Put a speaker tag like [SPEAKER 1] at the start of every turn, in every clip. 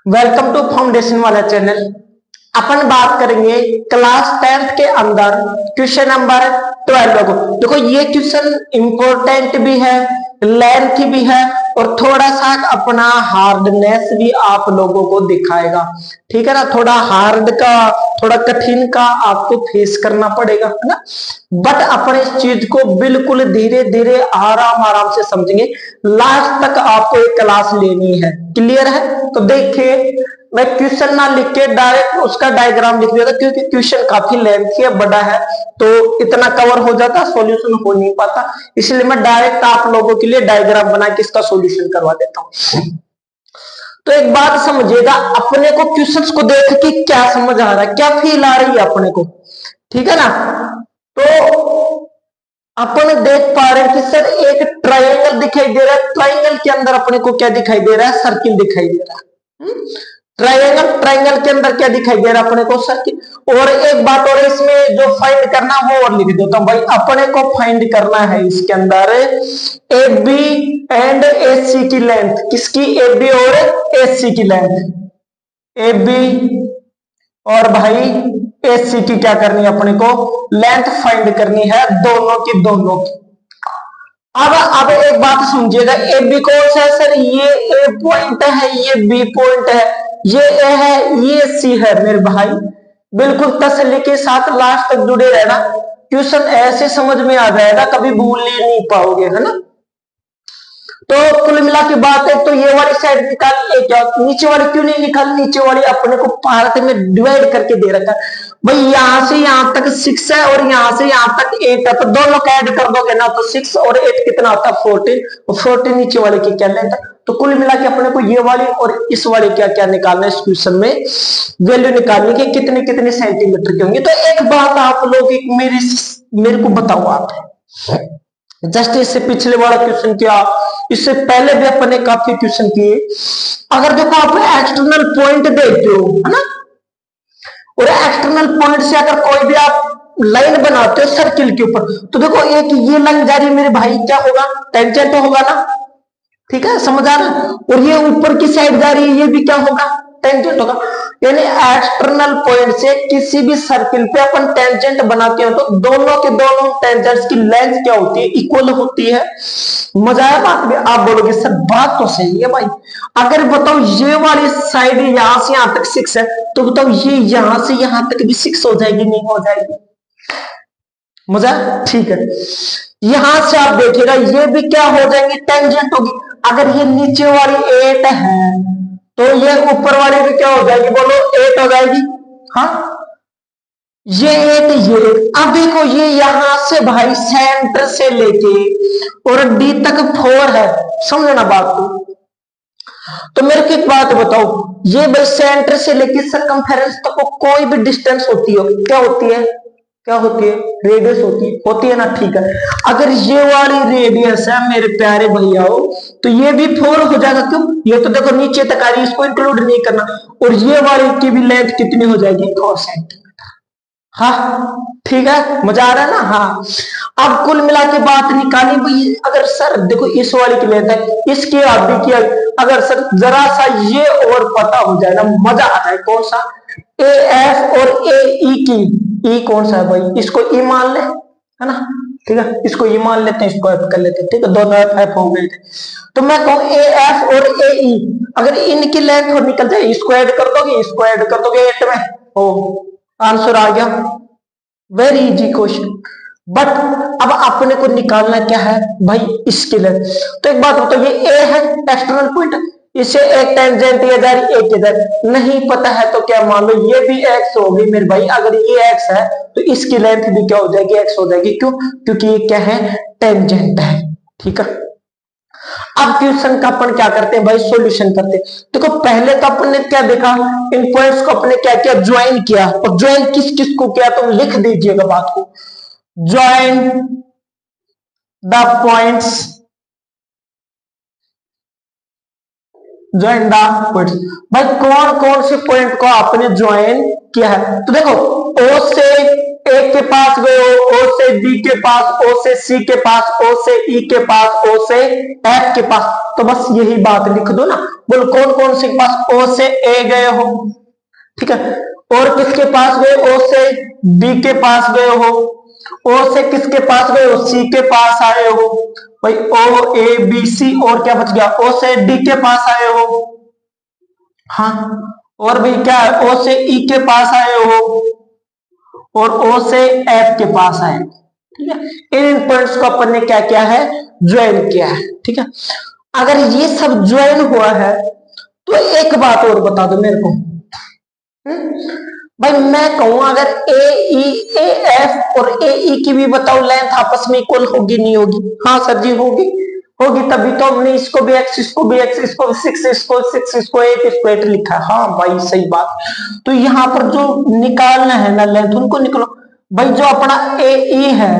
[SPEAKER 1] Welcome to foundation वाला channel. अपन बात करेंगे क्लास 10th के अंदर क्वेश्चन नंबर 12 को। देखो ये क्वेश्चन इंपॉर्टेंट भी है, लेंथ भी है और थोड़ा सा अपना हार्डनेस भी आप लोगों को दिखाएगा। ठीक है ना, थोड़ा हार्ड का थोड़ा कठिन का आपको फेस करना पड़ेगा, है ना। बट अपन इस चीज को बिल्कुल धीरे धीरे आराम आराम से समझेंगे। लास्ट तक आपको एक क्लास लेनी है, क्लियर है। तो देखिए मैं क्वेश्चन ना लिख के डायरेक्ट उसका डायग्राम लिख देता, क्योंकि क्वेश्चन काफी लेंथी है, बड़ा है, तो इतना कवर हो जाता, सॉल्यूशन हो नहीं पाता। इसलिए मैं डायरेक्ट आप लोगों के लिए डायग्राम बना के इसका सॉल्यूशन करवा देता हूं। तो एक बात समझिएगा, अपने को क्वेश्चंस को देख के क्या समझ आ रहा है, क्या फील आ रही है अपने को, ठीक है ना। तो अपन देख पा रहे हैं कि सर एक ट्रायंगल दिखाई दे रहा है, ट्रायंगल के अंदर अपने को क्या दिखाई दे रहा है, सर्किल दिखाई दे रहा है। ट्रायंगल के अंदर क्या दिखाई दे रहा है अपने को, सर्किल। और एक बात और इसमें जो फाइंड करना वो और लिख देता हूं भाई। अपने को फाइंड करना है इसके अंदर ए बी एंड ए सी की लेंथ, किसकी, ए बी और ए सी की लेंथ, ए बी और भाई ए सी की क्या करनी है अपने को, लेंथ फाइंड करनी है, दोनों की दोनों की। अब एक बात समझिएगा, ए बी कौन सा है सर, ये ए पॉइंट है, ये बी पॉइंट है, ये ए है, ये सी है मेरे भाई। बिल्कुल तसल्ली के साथ लास्ट तक जुड़े रहना, क्वेश्चन ऐसे समझ में आ जाएगा, कभी भूल नहीं पाओगे, है ना। तो कुल मिला की बात है, तो ये वाली साइड निकाल, क्या नीचे वाली क्यों नहीं निकाल, नीचे वाली अपने को पार्ट में डिवाइड करके दे रखा है भाई। यहां से यहां तक 6 है और यहां से यहां तक 8 है, तो दोनों का ऐड कर दोगे ना तो 6 और 8 कितना होता है, 14। और 14 नीचे वाले की क्या लेंथ है। तो कुल मिला के अपने को ये वाली और इस वाली क्या क्या निकालना है, इस क्वेश्चन में वैल्यू निकालनी है, कितने कितने सेंटीमीटर की होंगी। तो एक बात आप लोग मेरे को बताओ, आप जस्ट इससे पिछले वाला क्वेश्चन किया, इससे पहले भी अपने काफी क्वेश्चन किए। अगर देखो आप एक्सटर्नल पॉइंट देखते हो, है ना, और एक्सटर्नल पॉइंट से अगर कोई भी आप लाइन बनाते हो सर्किल के ऊपर, तो देखो एक ये लाइन जा रही है मेरे भाई, क्या होगा, टेंजेंट होगा ना, ठीक है, समझ आ रहा। और ये ऊपर की साइड जा रही है, ये भी क्या होगा, टेंजेंट होगा। यानी एक्सटर्नल पॉइंट से किसी भी सर्किल पे अपन टेंजेंट बनाते हैं, तो दोनों के दोनों टेंजेंट्स की लेंथ क्या होती है, इक्वल होती है। मजा आया बात में। आप बोलोगे सर बात तो सही है भाई, अगर बताओ ये वाली साइड यहां से यहां तक 6 है, तो बताओ ये यहां से यहां तक भी 6 हो जाएगी, नहीं हो जाएगी, मजा, ठीक है। यहां से आप देखिएगा ये भी क्या हो जाएंगे, टेंजेंट होगी। अगर ये नीचे वाली 8 है तो ये ऊपर वाली भी क्या हो जाएगी, बोलो 8 हो जाएगी। हाँ, ये 8 ये 8। अब देखो ये यहां से भाई सेंटर से लेके और डी तक 4 है, समझना बात को। तो मेरे को एक बात बताओ, ये भाई सेंटर से लेके सरकमफेरेंस तक कोई भी डिस्टेंस होती हो, क्या होती है, क्या होती है, रेडियस होती है ना, ठीक है। अगर ये वाली रेडियस है मेरे प्यारे भैयाओ, तो ये भी 4 हो जाएगा, क्यों, ये तो देखो नीचे तक आ रही है, इसको इंक्लूड नहीं करना। और ये वाली की भी लेंथ कितनी हो जाएगी, 4 सेंटीमीटर। हाँ ठीक है, मजा आ रहा है ना। हाँ, अब कुल मिला के बात निकाली भाई। अगर सर देखो इस वाली की लेंथ है, इसकी आधी की, अगर सर जरा सा ये और पता हो जाए ना, मजा आ जाए। कौन सा, ए एफ और ए ई की, ई कौन सा है भाई, इसको ई मान ले, है ना, ठीक है, इसको ई मान लेते हैं, इसको एफ कर लेते हैं, ठीक है, दोनों एफ एफ हो गए थे। तो मैं कहूं ए एफ और ए ई, अगर इनकी लेंथ और निकल जाए, इसको ऐड कर दोगे, इसको ऐड कर दोगे 8 में, ओ आंसर आ गया। Very easy question. बट अब अपने को निकालना क्या है भाई, इसके लेंथ। तो एक बात बताओ, ये ए है एक्सटर्नल पॉइंट, इसे एक टेंजेंट या जा रही, एक इधर नहीं पता है तो क्या मान लो ये भी एक्स होगी मेरे भाई। अगर ये एक्स है तो इसकी लेंथ भी क्या हो जाएगी, एक्स हो जाएगी। क्यों, क्योंकि ये क्या है, टेंजेंट है, ठीक है। अब क्वेश्चन का अपन क्या करते हैं भाई, सॉल्यूशन करते हैं। देखो पहले तो अपन ने क्या देखा, इन पॉइंट्स को अपने क्या किया, ज्वाइन किया। और ज्वाइन किस किस को किया, तो लिख दीजिएगा बात को, join the points, join the points. भाई कौन कौन से पॉइंट को आपने ज्वाइन किया है, तो देखो ओ से ए के पास गए हो, ओ से डी के पास, ओ से सी के पास, ओ से ई के पास, ओ से एफ के पास, तो बस यही बात लिख दो ना। बोल कौन कौन से के पास, ओ से ए गए हो, ठीक है, और किसके पास गए, ओ से बी के पास गए हो, ओ से किसके पास गए हो, सी के पास आए हो भाई, ओ ए बी सी, और क्या बच गया, ओ से डी के पास आए हो, हाँ, और भी क्या है, ओ से ई के पास आए हो, और ओ से एफ के पास आए, ठीक है। इन पॉइंट्स को अपन ने क्या किया है, ज्वाइन किया है, ठीक है। अगर ये सब ज्वाइन हुआ है तो एक बात और बता दो मेरे को, भाई मैं कहूं अगर ए ई ए एफ और ए ई की भी बताओ लेंथ आपस में इक्वल होगी नहीं होगी, हाँ सर जी होगी, होगी तभी तो हमने इसको भी एक्स, इसको भी एक्स, इसको 6, इसको 6, इसको 8, इसको 8 लिखा है, हाँ भाई सही बात। तो यहाँ पर जो निकालना है ना लेंथ, उनको निकलो भाई। जो अपना ए ई है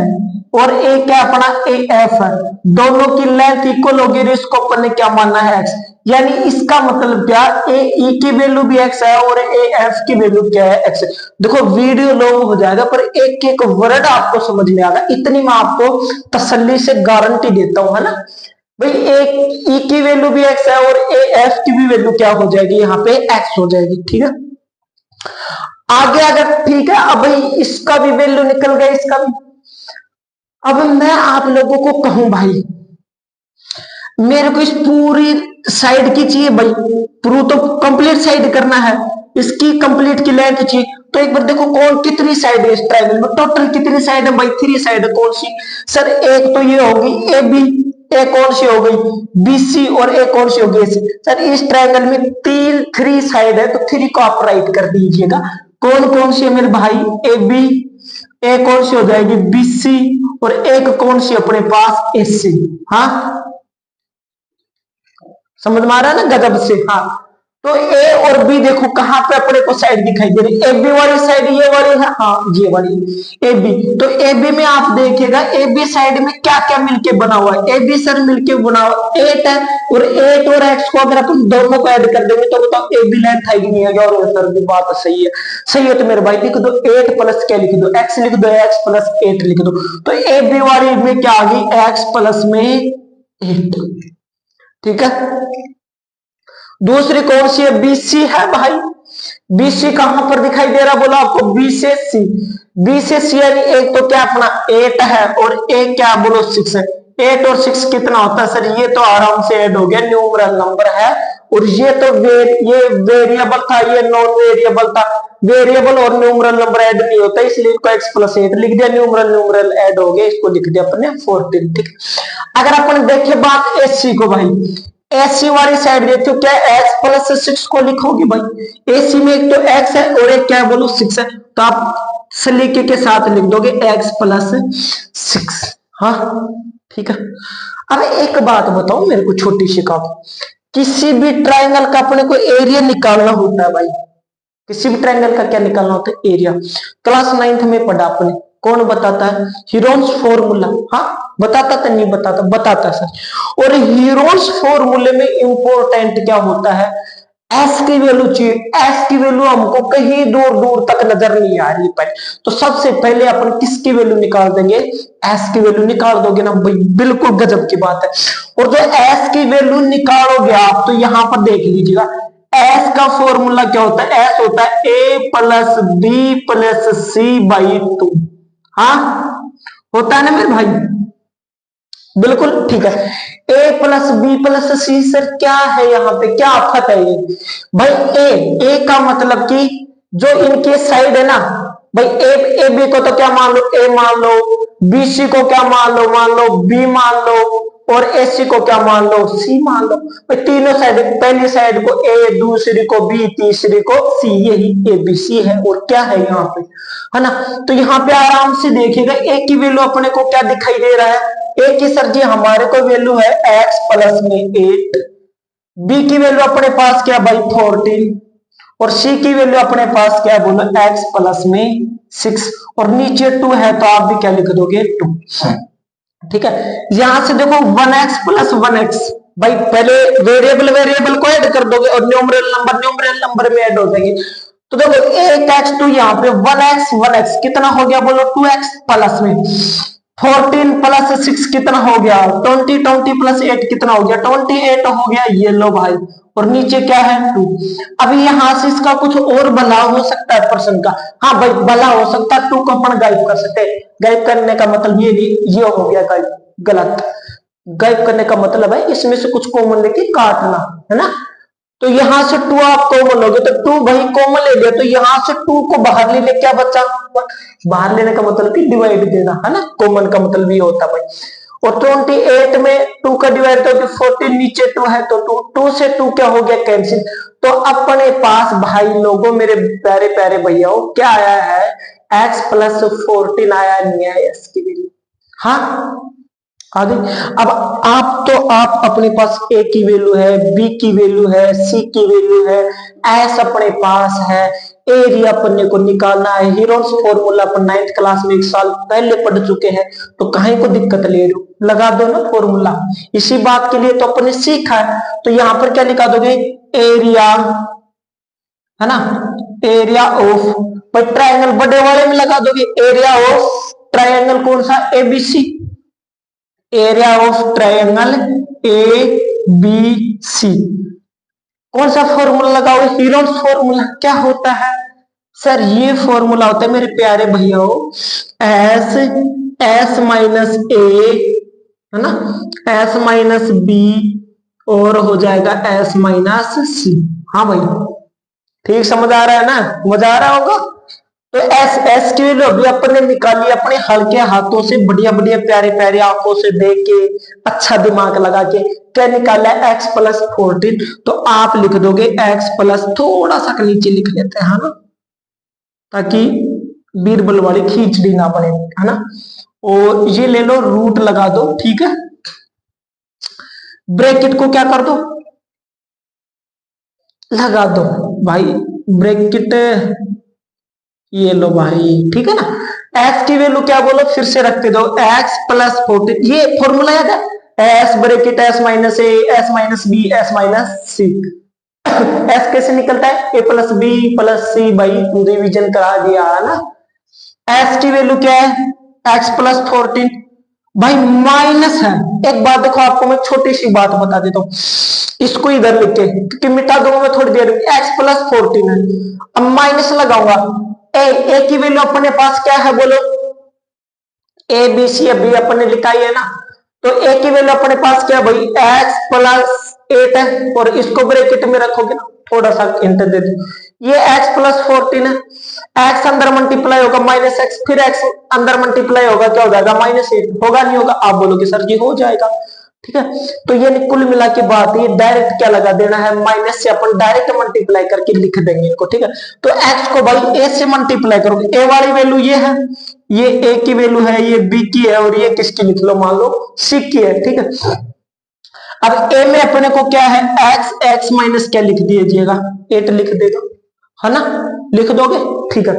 [SPEAKER 1] और ए क्या अपना ए एफ है, दोनों की लेंथ इक्वल होगी, इसको अपन ने क्या मानना है एक्स, यानी इसका मतलब क्या, ए ई की वैल्यू भी एक्स है और ए एफ की वैल्यू क्या है एक्स। देखो वीडियो लॉन्ग हो जाएगा पर एक एक वर्ड आपको समझ में आएगा, इतनी मैं आपको तसल्ली से गारंटी देता हूं, है ना भाई। एक ई की वैल्यू भी एक्स है और ए एफ की भी वैल्यू क्या हो जाएगी, यहाँ पे एक्स हो जाएगी, ठीक है। आगे अगर ठीक है, अब भाई इसका भी वैल्यू निकल गया, इसका भी। अब मैं आप लोगों को कहूं भाई, मेरे को इस पूरी साइड की चाहिए भाई, पूरी तो कंप्लीट साइड करना है, इसकी कंप्लीट की लेंथ चाहिए। तो एक बार देखो कौन कितनी साइड है इस ट्रायंगल में, टोटल कितनी साइड है भाई, 3 साइड है। कौन सी सर, एक तो ये होगी ए बी, एक कौन सी हो गई बी सी, और एक कौन सी होगी सी। सर इस ट्रायंगल में 3 साइड है, तो 3 को आप राइट कर दीजिएगा। कौन कौन सी है मेरे भाई, ए बी, एक कौन सी हो जाएगी बी सी, और एक कौन सी अपने पास ए सी, हाँ समझ में आ रहा है ना गजब से, हाँ। तो ए और बी देखो कहां पे अपने को साइड दिखाई दे रही, ए बी वाली साइड ये वाली है, हाँ ये वाली ए बी। तो ए बी में आप देखिएगा ए बी साइड में क्या क्या मिलके बना हुआ है, ए बी सर मिलके बना हुआ 8 है, और 8 और एक्स को अगर अपन दोनों को ऐड कर देंगे तो बताओ ए बी लेंथ आएगी नहीं आएगी, और सर की बात सही है, सही है। तो मेरे भाई लिख दो 8 प्लस क्या लिख दो, एक्स लिख दो, एक्स प्लस 8 लिख दो। तो ए बी वाली में क्या आ गई, एक्स प्लस में 8, ठीक है। दूसरी कौन सी है, बीसी है भाई, बीसी कहां पर दिखाई दे रहा बोला आपको, बी से सी, बी से सी यानी एक तो क्या अपना 8 है और एक क्या बोलो 6 है। 8 और 6 कितना होता है सर, ये तो आराम से ऐड हो गया, न्यूमरल नंबर है, और ये तो ये वेरिएबल था, ये नॉन वेरिएबल था। वेरिएबल और न्यूमरल नंबर ऐड नहीं होता, इसलिए इसको x प्लस 8 लिख दिया, न्यूमरल न्यूमरल ऐड हो गया, इसको लिख दिया अपने 14, ठीक। अगर अपन देखे बात एसी को भाई, एसी वाली साइड देखते हो क्या, x प्लस 6 को लिखोगे भाई, एसी में एक तो x है और एक क्या बोलो 6 है, तो आप सलीके के साथ लिख दोगे x प्लस 6, हाँ ठीक है। अब एक बात बताओ मेरे को छोटी सी काम, किसी भी ट्रायंगल का अपने को एरिया निकालना होता है भाई, किसी भी ट्रायंगल का क्या निकालना होता है, एरिया। क्लास 9th में पढ़ा अपने, कौन बताता है, हीरोन्स फॉर्मूला, हाँ बताता था नहीं बताता, बताता सर। और हीरोन्स फॉर्मूले में इंपॉर्टेंट क्या होता है, एस की वैल्यू चाहिए, एस की वैल्यू हमको कहीं दूर दूर तक नजर नहीं आ रही पहले, तो सबसे पहले अपन किसकी वैल्यू निकाल देंगे, एस की वैल्यू निकाल दोगे ना भाई, बिल्कुल गजब की बात है। और जो एस की वैल्यू निकालोगे आप, तो यहां पर देख लीजिएगा एस का फॉर्मूला क्या होता है, एस होता है A plus B plus C by 2, हाँ होता है ना मेरे भाई, बिल्कुल ठीक है। A plus B plus C sir क्या है, यहाँ पे क्या आफत है ये भाई, ए का मतलब कि जो इनके साइड है ना भाई, ए बी को तो क्या मान लो ए मान लो, बी सी को क्या मान लो बी मान लो, और एसी को क्या मान लो सी मान लो। भाई तीनों साइड, पहली साइड को ए, दूसरी को बी, तीसरी को सी, यही ए बी सी है, और क्या है यहाँ पे, है ना। तो यहाँ पे आराम से देखिएगा ए की वैल्यू अपने को क्या दिखाई दे रहा है, ए की सर जी हमारे को वैल्यू है x प्लस में 8, बी की वैल्यू अपने पास क्या भाई 14, और सी की वैल्यू अपने पास क्या बोलो x प्लस में 6, और नीचे 2 है तो आप भी क्या लिख दोगे 2, ठीक है। यहां से देखो 1x प्लस 1x, भाई पहले वेरिएबल वेरिएबल को ऐड कर दोगे और न्यूमरल नंबर में ऐड हो जाएंगे, तो देखो एक एक्स टू यहाँ पे 1x कितना हो गया बोलो 2x प्लस में 14 प्लस 6 कितना हो गया 20 प्लस 8 कितना हो गया 28 हो गया। ये लो भाई, और नीचे क्या है 2। अभी यहां से इसका कुछ और बदलाव हो सकता है पर्सन का। हाँ भाई बदलाव हो सकता है, 2 को अपन गायब कर सकते हैं। गायब करने का मतलब ये नहीं, ये हो गया गायब, गलत। गायब करने का मतलब है इसमें से कुछ कॉमन लेके काटना, है ना। तो यहां से 2 आप कॉमन लोगे तो 2 भाई कॉमन ले लिया, तो यहां से 2 को बाहर ले लिया, क्या बचा, बाहर लेने का मतलब कि डिवाइड देना, है ना। कॉमन का मतलब ये होता है भाई। और 28 में 2 का डिवाइड तो 14 नीचे 2 है तो 2 से 2 क्या हो गया कैंसिल। तो अपने पास भाई लोगों, मेरे प्यारे प्यारे भैया, क्या आया है x प्लस 14 आया, नहीं आया इसकी वैल्यू। हाँ आगे अब आप अपने पास a की वैल्यू है, b की वैल्यू है, c की वैल्यू है, s अपने पास है, एरिया अपने को निकालना है। हीरोन्स फॉर्मूला अपन 9th क्लास में 1 साल पहले पढ़ चुके हैं, तो कहीं को दिक्कत ले रहे हो, लगा दो ना फॉर्मूला। इसी बात के लिए तो अपने सीखा है। तो यहां पर क्या लिखा दोगे, एरिया, है ना, एरिया ऑफ, पर ट्रायंगल बड़े वाले में लगा दोगे, एरिया ऑफ ट्रायंगल कौन सा, ABC, area of triangle A B C. कौन सा फॉर्मूला लगाओगे, हीरोन्स फॉर्मूला। क्या होता है सर, ये फॉर्मूला होता है मेरे प्यारे भैया, एस माइनस ए, है ना, एस माइनस बी, और हो जाएगा एस माइनस सी। हाँ भाई ठीक समझ आ रहा है ना, मजा आ रहा होगा। तो एस की वैल्यू अभी अपने निकाली, अपने हल्के हाथों से, बढ़िया बढ़िया प्यारे प्यारे आंखों से देख के, अच्छा दिमाग लगा के क्या निकाला है, x प्लस 14। तो आप लिख दोगे x प्लस, थोड़ा सा नीचे लिख लेते हैं, है ना, ताकि बीरबल वाली खींचड़ी ना बने, है ना। और ये ले लो, रूट लगा दो, ठीक है। ब्रैकेट को क्या कर दो, लगा दो भाई, ब्रैकेट ये लो भाई, ठीक है ना। x की वैल्यू क्या बोलो, फिर से रखते दो, x प्लस 14, ये फॉर्मूला याद है, s bracket s minus A, s minus B, s minus C. s कैसे निकलता है, a plus B plus C, भाई रिवीजन करा दिया, है ना। s की वैल्यू क्या है, x प्लस 14, भाई माइनस है। एक बात देखो, आपको मैं छोटी सी बात बता देता हूँ, इसको इधर लिख के, क्योंकि मिटा दूंगा मैं थोड़ी देर में। x प्लस 14 है, अब माइनस लगाऊंगा, ए की वैल्यू अपने पास क्या है बोलो, ए बी सी, अभी अपने लिखाई है ना। तो ए की वैल्यू अपने पास क्या है भाई, x प्लस 8 है, और इसको ब्रैकेट में रखोगे ना, थोड़ा सा हिंट दे दो, ये x प्लस 14 है, x अंदर मल्टीप्लाई होगा माइनस x, फिर x अंदर मल्टीप्लाई होगा, क्या हो जाएगा माइनस 8, होगा नहीं होगा, आप बोलोगे सर जी हो जाएगा, ठीक है। तो ये कुल मिला के बात, ये डायरेक्ट क्या लगा देना है, माइनस से अपन डायरेक्ट मल्टीप्लाई करके लिख देंगे इनको, ठीक है। तो x को भाई a से मल्टीप्लाई करोगे, a वाली वैल्यू ये है, ये a की वैल्यू है, ये b की है, और ये किसकी लिख लो, मान लो c की है, ठीक है। अब a में अपने को क्या है, x माइनस क्या लिख दीजिएगा, 8 लिख देगा, है ना, लिख दोगे, ठीक है।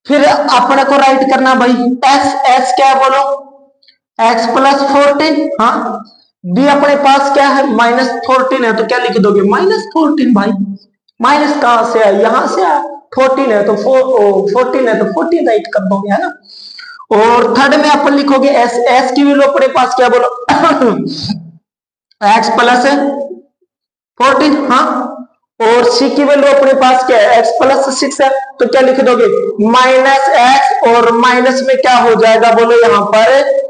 [SPEAKER 1] फिर अपने को राइट करना भाई, s क्या है बोलो, x प्लस 14, हाँ, b अपने पास क्या है माइनस 14 है, तो क्या लिख दोगे माइनस 14, भाई माइनस कहां से आया, यहां से आया, 14 है तो 14 है तो 14 राइट कर दोगे, है ना। और थर्ड में अपन लिखोगे s की वैल्यू अपने पास क्या बोलो x प्लस 14, हाँ, और c की वैल्यू अपने पास क्या है, x प्लस 6 है, तो क्या लिख दोगे माइनस x, और माइनस में क्या हो जाएगा बोलो यहां पर,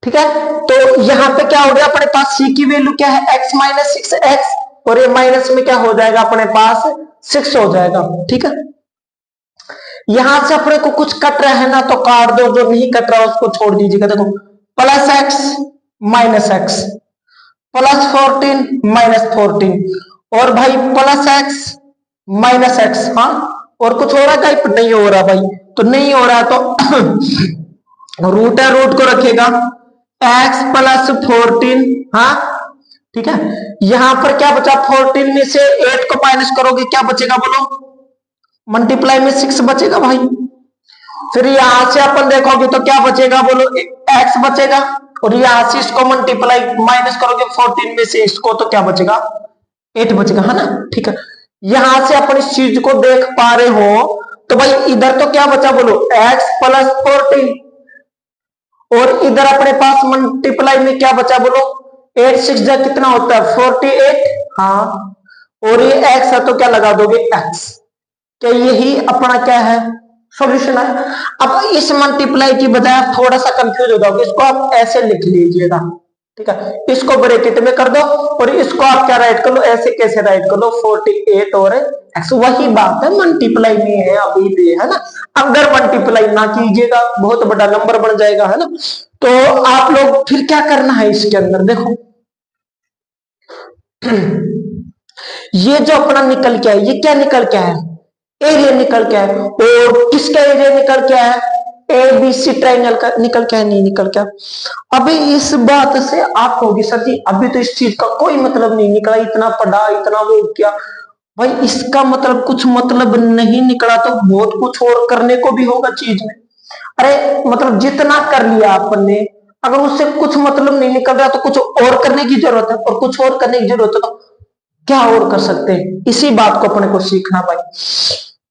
[SPEAKER 1] ठीक है। तो यहां पे क्या हो गया अपने पास, c की वैल्यू क्या है, x माइनस 6x, और ये माइनस में क्या हो जाएगा अपने पास 6 हो जाएगा, ठीक है। यहां से अपने को कुछ कट रहा है ना, तो काट दो, जो नहीं कट रहा उसको छोड़ दीजिएगा। देखो plus x minus x, plus 14 minus 14, और भाई प्लस x माइनस x, हाँ, और कुछ हो रहा है, नहीं हो रहा भाई, तो नहीं हो रहा तो रूट है, रूट को रखेगा x प्लस 14, हाँ, ठीक है। यहां पर क्या बचा, 14 में से 8 को माइनस करोगे, क्या बचेगा बोलो, मल्टीप्लाई में 6 बचेगा भाई। फिर यहां से अपन देखोगे तो क्या बचेगा बोलो, x बचेगा, और यहां से इसको मल्टीप्लाई माइनस करोगे 14 में से इसको, तो क्या बचेगा 8 बचेगा, है ना, ठीक है। यहां से अपन इस चीज को देख पा रहे हो, तो भाई इधर तो क्या बचा बोलो, x प्लस 40, और इधर अपने पास मल्टीप्लाई में क्या बचा बोलो, 8 6 जा कितना होता है 48, हाँ, और ये x है तो क्या लगा दोगे x, क्या यही अपना क्या है सॉल्यूशन है। अब इस मल्टीप्लाई की बजाय आप थोड़ा सा कंफ्यूज हो जाओगे, इसको आप ऐसे लिख लीजिएगा, ठीक है, इसको ब्रैकेट में कर दो और इसको आप क्या राइट कर लो, ऐसे कैसे राइट कर लो 48 और x, वही बात है मल्टीप्लाई में है अभी भी, है ना। अगर मल्टीप्लाई ना कीजिएगा बहुत बड़ा नंबर बन जाएगा, है ना। तो आप लोग फिर क्या करना है इसके अंदर देखो, ये जो अपना निकल के है, ये क्या निकल के है, एरिया निकल के है, और किसका एरिया निकल के है, ABC ट्रायंगल का निकल के है, नहीं निकल के। अभी इस बात से आप कहोगे सर जी अभी तो इस चीज का कोई मतलब नहीं निकला, इतना पढ़ा इतना वो किया, भाई इसका मतलब कुछ मतलब नहीं निकला तो बहुत कुछ और करने को भी होगा चीज में। अरे मतलब जितना कर लिया आपने, अगर उससे कुछ मतलब नहीं निकल रहा तो कुछ और करने की जरूरत है, और कुछ और करने की जरूरत है तो क्या और कर सकते हैं, इसी बात को अपने को सीखना भाई।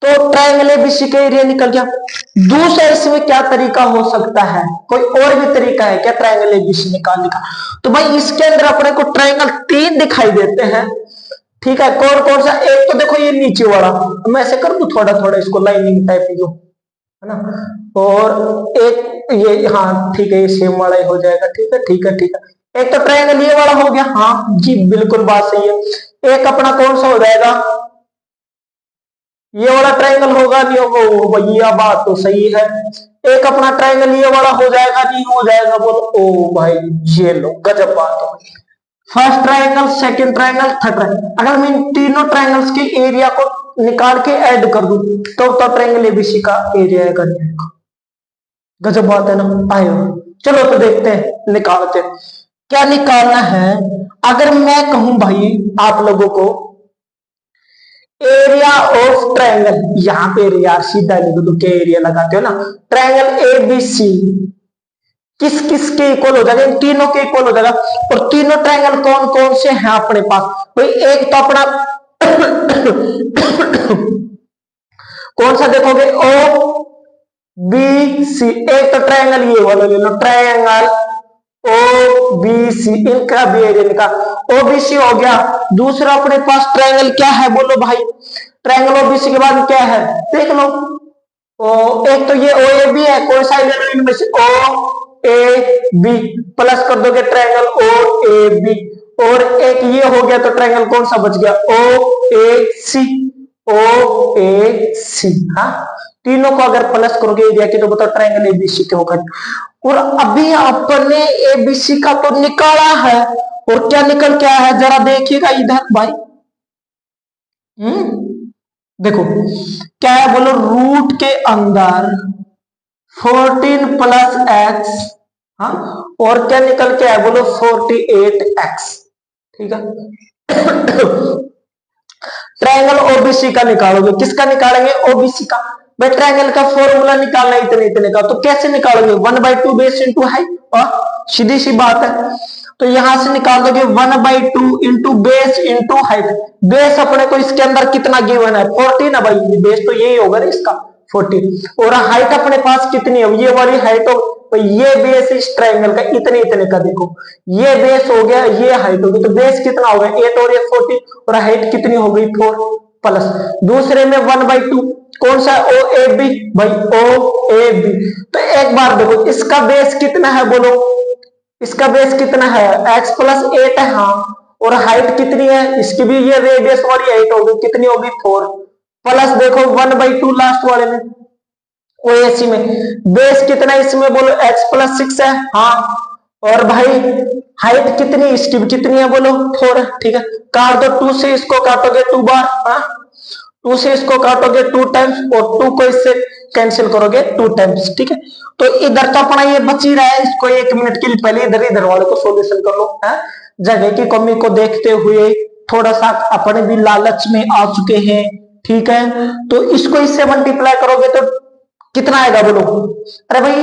[SPEAKER 1] तो ट्रायंगल एबीसी का एरिया निकल गया। दूसरा इसमें क्या तरीका हो सकता है, कोई और भी तरीका है क्या ट्रायंगल एबीसी निकालने का, तो भाई इसके अंदर अपने को ट्रायंगल 3 दिखाई देते हैं, ठीक है, कौन कौन सा, एक तो देखो ये नीचे वाला, मैं ऐसे कर दूं थोड़ा थोड़ा इसको लाइनिंग टाइप जो है ना, और एक ये, हाँ ठीक है ये सेम वाला ही हो जाएगा, ठीक है ठीक है ठीक है। एक तो ट्रायंगल ये वाला हो गया, हाँ जी बिल्कुल बात सही है। एक अपना कौन सा हो जाएगा, ये वाला ट्रायंगल होगा नहीं होगा, भैया बात तो सही है। एक अपना ट्रायंगल ये वाला हो जाएगा नहीं हो जाएगा, बोलो ओ भाई ये लो गजब बात हो, first triangle second triangle third triangle, अगर मैं इन तीनों ट्रायंगल्स के एरिया को निकाल के ऐड कर दूं तो ट्रायंगल एबीसी का एरिया है करने का, गजब बात है ना। आयो चलो तो देखते हैं निकालते हैं क्या निकालना है। अगर मैं कहूं भाई आप लोगों को एरिया ऑफ ट्रायंगल, यहां पे एरिया सीधा लिख दो, क्या एरिया लगाते हो ना, ट्रायंगल एबीसी किस किस के इक्वल हो जाएगा, इन तीनों के इक्वल हो जाएगा। और तीनों ट्रायंगल कौन कौन से हैं अपने पास, भाई एक तो अपना कौन सा देखोगे ओ बी सी, एक तो ट्रायंगल ये वाला ले लो ट्रायंगल ओ बी सी, इनका भी एरिया निकाल, ओबीसी हो गया। दूसरा अपने पास ट्रायंगल क्या है बोलो भाई, ट्रायंगल ओबीसी के बाद क्या है देख लो, ओ एक तो ये ओ ए बी है, कौन सा ले लो इनमें से ओ ए बी, प्लस कर दोगे ट्रायंगल ओ ए बी, और एक ये हो गया तो ट्रायंगल कौन सा बच गया ओ ए सी, ओ ए सी, हाँ तीनों को अगर प्लस करोगे एरिया की तो बताओ ट्रायंगल एबीसी के होगा। और अभी अपने एबीसी का तो निकाला है, और क्या निकल के आया है जरा देखिएगा इधर भाई, देखो क्या है बोलो, रूट के अंदर 14 प्लस एक्स, हाँ, और क्या निकल के आया बोलो 48x, ठीक है। ट्रायंगल ओबीसी का निकालोगे, किसका निकालेंगे ओबीसी का, भाई ट्रायंगल का फॉर्मूला निकालना इतने इतने का, तो कैसे निकालोगे 1/2 बेस इंटू हाइट, सीधी सी बात है, तो यहां से निकाल दोगे 1/2 into base into height, base अपने को इसके अंदर कितना गिवन है 14 है भाई, बेस तो यही होगा ना इसका 14, और हाइट अपने पास कितनी है ये वाली हाइट हो, तो ये बेस इस ट्रायंगल का इतने इतने का, देखो ये बेस हो गया ये हाइट होगी, तो बेस कितना हो गया 8 और ये 14, और हाइट कितनी हो गई 4 प्लस, दूसरे में 1/2 कौन सा ओ ए बी, भाई ओ ए बी, तो एक बार देखो इसका बेस कितना है बोलो, इसका बेस कितना है x प्लस 8 है, हाँ, और हाइट कितनी है इसकी भी ये रेडियस वाली हाइट होगी कितनी होगी 4, प्लस देखो 1/2 लास्ट वाले में ओएसी में, बेस कितना है इसमें बोलो x प्लस 6 है, हाँ, और भाई हाइट कितनी इसकी भी कितनी है बोलो 4, ठीक है, काट दो 2 से इसको काटोगे 2 बार, हाँ 2 से इसको काटोगे 2 टाइम्स, और 2 को इससे कैंसिल करोगे 2 टाइम्स, ठीक है। तो इधर तो अपना ये बच ही रहा है, इसको 1 मिनट के लिए पहले इधर इधर वाले को सॉल्यूशन कर लो, है जगह की कमी को देखते हुए थोड़ा सा अपने भी लालच में आ चुके हैं, ठीक है। तो इसको इससे मल्टीप्लाई करोगे तो कितना आएगा बोलो, अरे भाई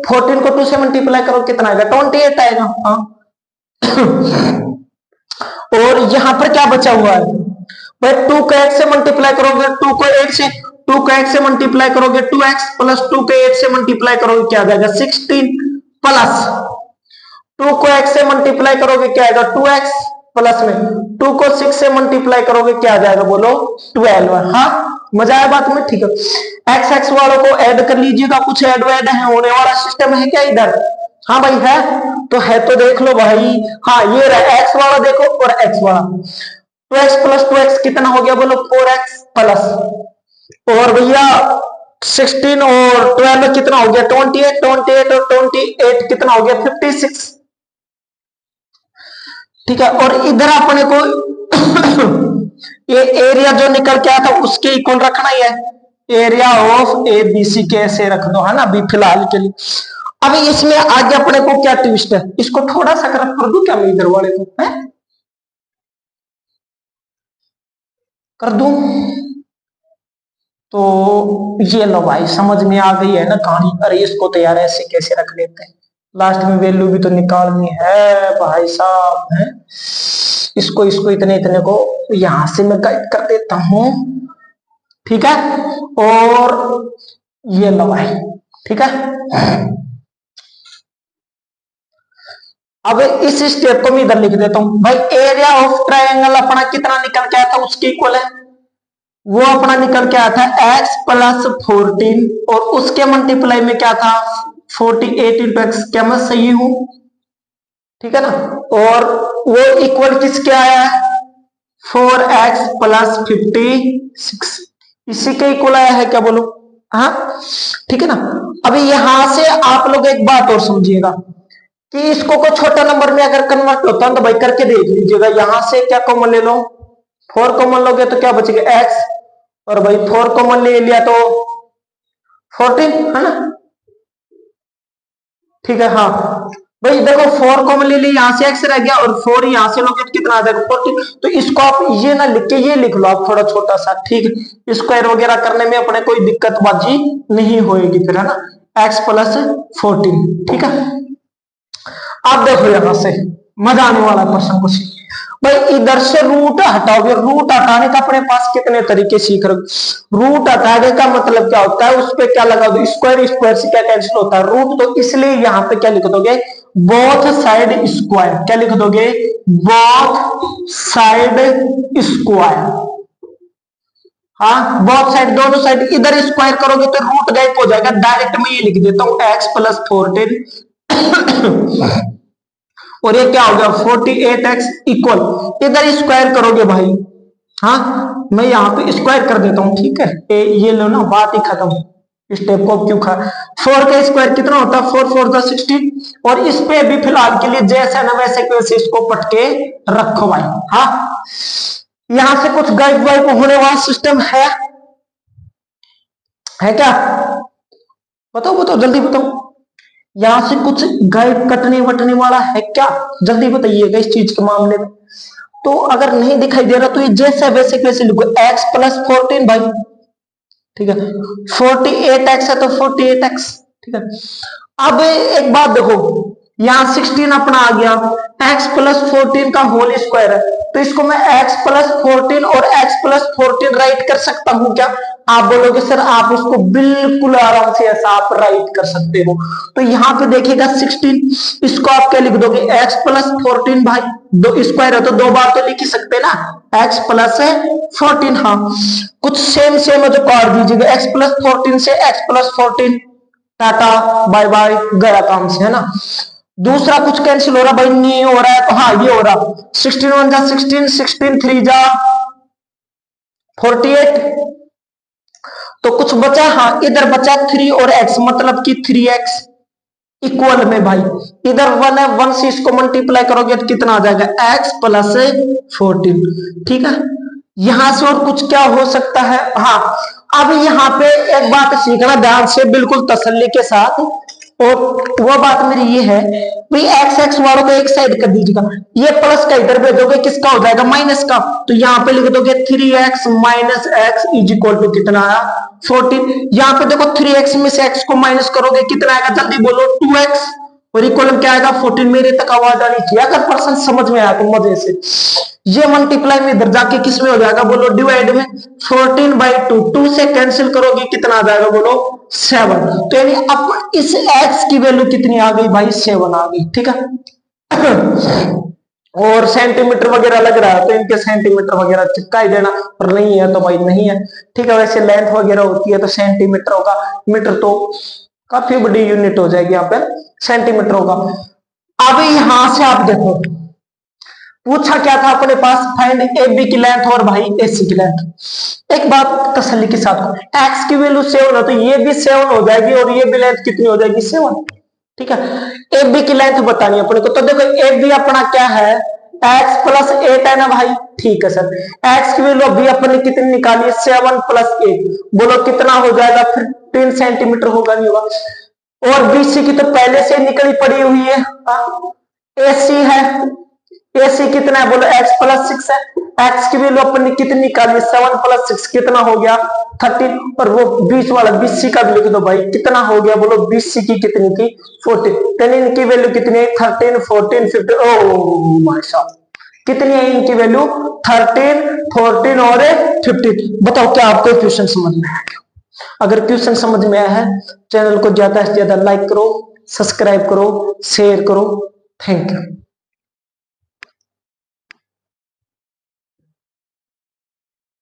[SPEAKER 1] 14 को 2 से मल्टीप्लाई करो कितना आएगा 28 आएगा, हाँ। और यहां पर क्या बचा हुआ है भाई 2 को 8 से मल्टीप्लाई करोगे, 2 को 8 से 2 को 8 से मल्टीप्लाई करोगे 2x प्लस 2 को 8 से मल्टीप्लाई करोगे क्या आ जाएगा 16 प्लस 2 को x से मल्टीप्लाई करोगे क्या आएगा 2x प्लस में 2 को 6 से मल्टीप्लाई करोगे क्या आ जाएगा बोलो 12। हाँ मजा आया बात में, ठीक है। एक्स एक्स वालों को ऐड कर लीजिएगा, कुछ ऐड वैड है होने वाला सिस्टम है क्या इधर? हाँ भाई है तो देख लो भाई। हाँ ये रहा एक्स वाला देखो और एक्स वाला 2x प्लस 2x कितना हो गया बोलो 4x प्लस और भैया 16 और 12 कितना हो गया 28 28 और 28 कितना हो गया 56, ठीक है। और इधर अपने को ये एरिया जो निकल के आया था उसके इक्वल रखना ही है, area of A B C के ऐसे रख दो है ना अभी फिलहाल के लिए। अभी इसमें आगे अपने को क्या ट्विस्ट है, इसको थोड़ा सा करप कर दूं क्या मैं इधर वाले को है? कर दूं तो ये लो भाई समझ में आ गई है ना कहानी। अरे इसको तो यार ऐसे कैसे रख देते हैं, लास्ट में वैल्यू भी तो निकालनी है भाई साहब है। इसको इसको इतने इतने को यहां से मैं गाइड कर देता हूं, ठीक है। और ये लो भाई, ठीक है। अब इस स्टेप को मैं इधर लिख देता हूं भाई। एरिया ऑफ ट्रायंगल अपना कितना निकल के आया था उसके इक्वल है, वो अपना निकल के आया था x प्लस 14 और उसके मल्टीप्लाई में क्या था 48 इंटू एक्स। क्या मैं सही हूं? ठीक है ना। और वो इक्वल किसके आया है 4x प्लस 56, इसी के इक्वल आया है क्या बोलो? हाँ ठीक है ना। अभी यहां से आप लोग एक बात और समझिएगा कि इसको को छोटा नंबर में अगर कन्वर्ट होता है तो भाई करके देख लीजिएगा। यहां से क्या कॉमन ले लो 4 कॉमन लोगे तो क्या बचेगा x, और भाई 4 कॉमन ले लिया तो 14 है ना, ठीक है। हाँ भाई देखो 4 कॉमन ले लिया, यहां से x रह गया और 4 यहां से लोगे तो कितना आ जाएगा 14। तो इसको आप ये ना लिख के ये लिख लो आप थोड़ा छोटा सा, ठीक है। स्क्वायर वगैरह करने में अपने कोई दिक्कत बाजी नहीं होएगी फिर है ना, x प्लस 14, ठीक है। आप देखो यहां से मजा आने वाला प्रश्न को सीखिए भाई। इधर से रूट हटाओगे, रूट हटाने का अपने पास कितने तरीके सीख रहे। रूट हटाने का मतलब क्या होता है, उस पर क्या लगा दो स्क्वायर, स्क्वायर से क्या कैंसिल होता है रूट, तो इसलिए यहां पे क्या लिख दोगे बोथ साइड स्क्वायर। क्या लिख दोगे बोथ साइड स्क्वायर। हाँ बोथ साइड दोनों साइड इधर स्क्वायर करोगे तो रूट गायब हो जाएगा। डायरेक्ट मैं ये लिख देता हूं x प्लस 14 और ये क्या हो गया 48x इक्वल, इधर स्क्वायर करोगे भाई। हाँ मैं यहाँ पे स्क्वायर कर देता हूँ, ठीक है। ये लो ना बात ही खत्म, स्टेप को क्यों खा। 4 का स्क्वायर कितना होता है 4 4 16, और इस पे भी फिलहाल के लिए जैसे ना वैसे वैसे इसको पटके रखो भाई। हाँ यहां से कुछ गाइड वाइड होने वाला सिस्टम है क्या? बताओ बताओ जल्दी बताओ, यहां से कुछ गाइड कटने वटने वाला है क्या? जल्दी बताइएगा इस चीज के मामले में। तो अगर नहीं दिखाई दे रहा तो ये जैसे वैसे कैसे लिखो x प्लस 14 भाई, ठीक है। 48x है तो 48x, ठीक है। अब एक बात देखो यहां 16 अपना आ गया, x प्लस 14 का होल स्क्वायर है तो इसको मैं x प्लस 14 और x प्लस 14 राइट कर सकता हूं क्या? आप बोलोगे सर आप उसको बिल्कुल आराम से ऐसा आप राइट कर सकते हो। तो यहाँ पे देखिएगा 16, इसको आप क्या लिख दोगे x प्लस 14 भाई, दो स्क्वायर है तो दो बार तो लिख ही सकते ना x प्लस 14। हाँ कुछ सेम सेम है तो काट दीजिएगा x प्लस 14 से x plus 14, tata bye bye गया काम से है ना। दूसरा कुछ कैंसिल हो रहा भाई नहीं हो रहा है तो हाँ ये हो रहा 16 1 जा 16, 16 3 जा 48, तो कुछ बचा हाँ इधर बचा 3 और x मतलब कि 3x इक्वल में भाई इधर 1 है 1 से इसको मल्टीप्लाई करोगे तो कितना आ जाएगा x प्लस 14, ठीक है। यहां से और कुछ क्या हो सकता है। हाँ अब यहाँ पे एक बात सीखना ध्यान से बिल्कुल तसल्ली के साथ, और वो बात मेरी ये है भाई एक्स एक्स वालों को एक साइड कर दीजिएगा, ये प्लस का इधर भेजोगे किसका हो जाएगा माइनस का, तो यहाँ पे लिख दोगे 3x minus x is equal to कितना आया 14। यहाँ पे देखो 3x में से x को माइनस करोगे कितना आएगा जल्दी बोलो 2x, और इक्वल क्या आएगा 14। मेरे तक आवाज आनी चाहिए अगर पर्सन समझ में आया तो मजे से। ये मल्टीप्लाई में इधर जाके किस में हो जाएगा बोलो, डिवाइड में। 14/2, 2 से कैंसिल करोगे कितना आ जाएगा बोलो 7। तो यानी अब इस x की वैल्यू कितनी आ गई भाई 7 आ गई, ठीक है। और सेंटीमीटर वगैरह लग रहा है तो इनके सेंटीमीटर वगैरह चिपका ही देना, और नहीं है तो भाई नहीं है, ठीक है। वैसे लेंथ वगैरह होती है तो सेंटीमीटर होगा, मीटर तो काफी बड़ी यूनिट हो जाएगी, यहाँ पे सेंटीमीटर होगा। अब यहां से आप देखो पूछा क्या था अपने पास, फाइंड ए बी की लेंथ और भाई ए सी की लेंथ। एक बात तसल्ली के साथ, एक्स की वैल्यू 7 है तो ये भी 7 हो जाएगी और ये भी लेंथ कितनी हो जाएगी 7, ठीक है। ए बी की लेंथ बतानी है अपने को, तो देखो ए बी अपना क्या है x प्लस 8 है ना भाई, ठीक है सर। x की वैल्यू अभी अपने कितनी निकाली है 7 प्लस 8, बोलो कितना हो जाएगा, 15 सेंटीमीटर होगा नहीं होगा। और बीसी की तो पहले से निकली पड़ी हुई है, एसी है, एसी कितना है बोलो x प्लस 6 है। x की वैल्यू अपन ने कितनी निकाली 7 प्लस 6 कितना हो गया 13, और वो बीच वाला बीसी का भी लिख दो भाई, कितना हो गया बोलो बीसी की कितनी थी 14, यानी इनकी वैल्यू कितनी है 13 14 15। ओ माशाल्लाह, कितनी है इनकी वैल्यू 13 14 और 15। बताओ क्या आपको क्वेश्चन समझ में आया? अगर क्वेश्चन समझ में आया है चैनल को ज्यादा से ज्यादा लाइक करो, सब्सक्राइब करो, शेयर करो। Thank you.